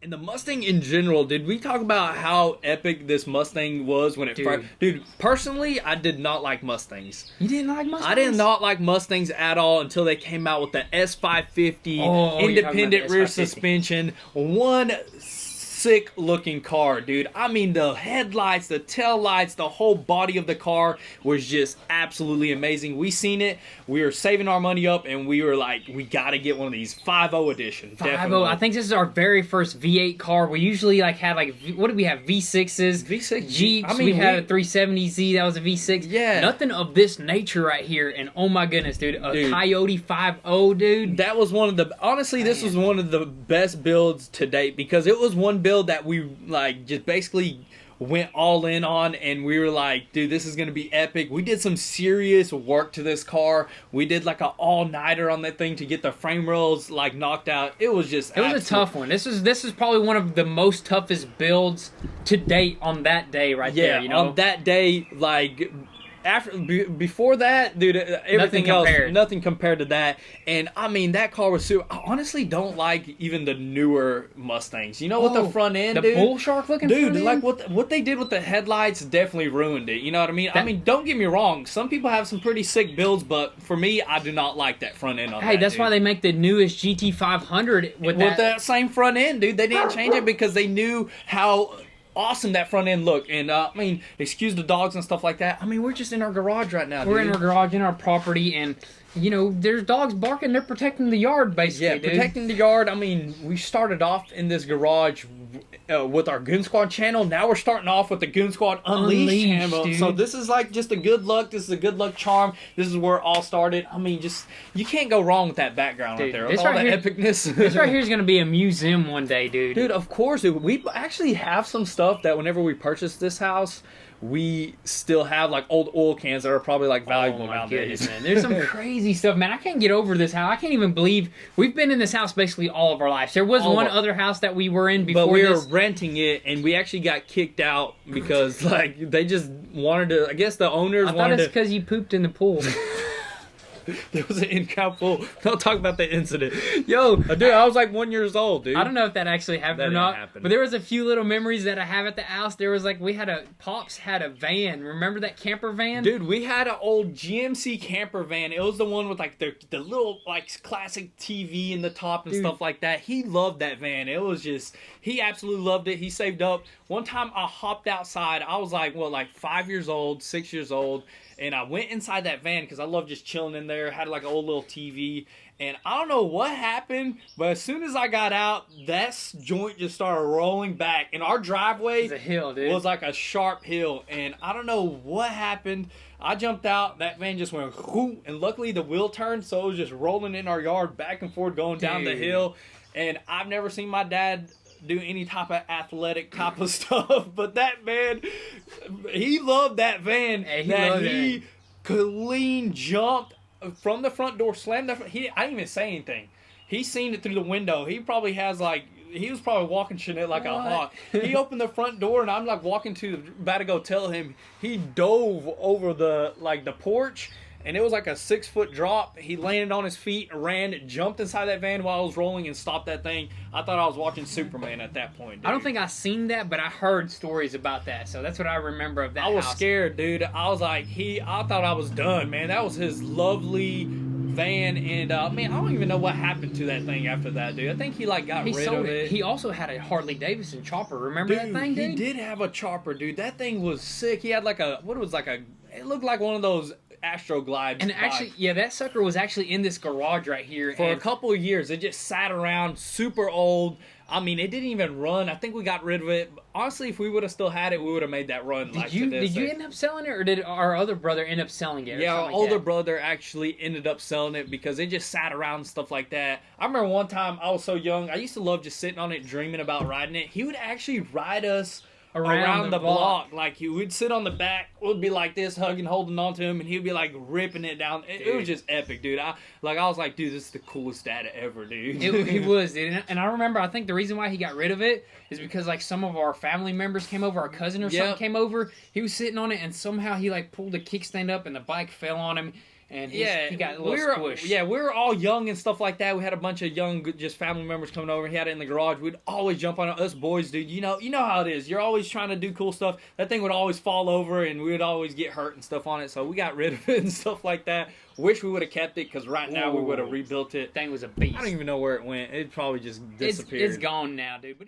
And the Mustang in general, did we talk about how epic this Mustang was when it first... Dude, personally, I did not like Mustangs. You didn't like Mustangs? I did not like Mustangs at all until they came out with the S550 independent rear suspension. One sick looking car, dude. I mean, the headlights, the tail lights, the whole body of the car was just absolutely amazing. We seen it, we were saving our money up, and we were like, we gotta get one of these 5.0 edition. 5.0. I think this is our very first V8 car. We usually like had like, what did we have? V6s, V6 Jeeps. I mean, we had a 370Z that was a V6. Yeah, nothing of this nature right here. And oh my goodness, dude, a Coyote 5.0, dude. That was one of the, honestly, this was one of the best builds to date, because it was one build that we like just basically went all in on, and we were like, dude, this is gonna be epic. We did some serious work to this car. We did like an all-nighter on that thing to get the frame rails like knocked out. It was just a tough one. This is probably one of the most toughest builds to date on that day right there, you know? On that day, like before that, dude, everything else, nothing compared to that. And I mean, that car was super. I honestly don't like even the newer Mustangs. You know, with the front end, the bull shark looking, dude. Like what they did with the headlights definitely ruined it. You know what I mean? I mean, don't get me wrong. Some people have some pretty sick builds, but for me, I do not like that front end on that. Hey, that's why they make the newest GT500 with that same front end, dude. They didn't change it because they knew how awesome that front end look. And I mean, excuse the dogs and stuff like that. I mean, we're just in our garage right now. We're in our garage, in our property, and you know, there's dogs barking. They're protecting the yard, basically. Yeah, protecting the yard. I mean, we started off in this garage with our Goonzquad channel. Now we're starting off with the Goonzquad Unleashed channel. Dude. So this is like just a good luck. This is a good luck charm. This is where it all started. I mean, just you can't go wrong with that background right there. With all that epicness. This right here is going to be a museum one day, dude. Dude, of course. Dude. We actually have some stuff that whenever we purchased this house, we still have like old oil cans that are probably like valuable nowadays. Man. There's some crazy stuff, man. I can't get over this house. I can't even believe we've been in this house basically all of our lives. There was one other house that we were in before, but we were renting it, and we actually got kicked out because like they just wanted to. I guess the owners wanted to. I thought it's because you pooped in the pool. There was an in-crowd pool. Don't talk about the incident. Yo, dude, I was like 1 year old, dude. I don't know if that actually happened or not. But there was a few little memories that I have at the house. There was like, Pops had a van. Remember that camper van? Dude, we had an old GMC camper van. It was the one with like the little like classic TV in the top and stuff like that. He loved that van. It was just, he absolutely loved it. He saved up. One time I hopped outside. I was like, like 5 years old, 6 years old. And I went inside that van because I love just chilling in there. Had like an old little TV. And I don't know what happened, but as soon as I got out, that joint just started rolling back. And our driveway was a hill, dude. Was like a sharp hill. And I don't know what happened. I jumped out. That van just went whoo. And luckily the wheel turned, so it was just rolling in our yard back and forth going down the hill. And I've never seen my dad do any type of athletic type of stuff, but that man, he loved that van. He clean jumped from the front door, slammed the front. I didn't even say anything. He seen it through the window. He probably has like, he was probably walking Chanel like a hawk. He opened the front door, and I'm like walking about to go tell him. He dove over the porch. And it was like a 6-foot drop. He landed on his feet, ran, jumped inside that van while I was rolling, and stopped that thing. I thought I was watching Superman at that point, dude. I don't think I seen that, but I heard stories about that. So that's what I remember of that I was scared, dude. I was like, I thought I was done, man. That was his lovely van, and man, I don't even know what happened to that thing after that, dude. I think he like got rid of it. He also had a Harley Davidson chopper. Remember that thing, dude? He did have a chopper, dude. That thing was sick. He had like it looked like one of those Astroglides. And actually, yeah, that sucker was actually in this garage right here. For a couple of years. It just sat around, super old. I mean, it didn't even run. I think we got rid of it. Honestly, if we would have still had it, we would have made that run Did you end up selling it, or did our other brother end up selling it? Yeah, our older brother actually ended up selling it because it just sat around and stuff like that. I remember one time I was so young, I used to love just sitting on it, dreaming about riding it. He would actually ride us around the block. Like, he would sit on the back, would be like this, hugging, holding on to him, and he'd be like ripping it down. It was just epic, dude. I was like, dude, this is the coolest dad ever, dude. He was, dude. And I remember, I think the reason why he got rid of it is because like some of our family members came over, our cousin or something came over. He was sitting on it, and somehow he like pulled the kickstand up, and the bike fell on him. and he got a we little were, squish. Yeah, we were all young and stuff like that. We had a bunch of young, just family members coming over. He had it in the garage. We'd always jump on it. Us boys, dude. You know how it is. You're always trying to do cool stuff. That thing would always fall over, and we would always get hurt and stuff on it. So we got rid of it and stuff like that. Wish we would have kept it, because right now we would have rebuilt it. Thing was a beast. I don't even know where it went. It probably just disappeared. It's gone now, dude. But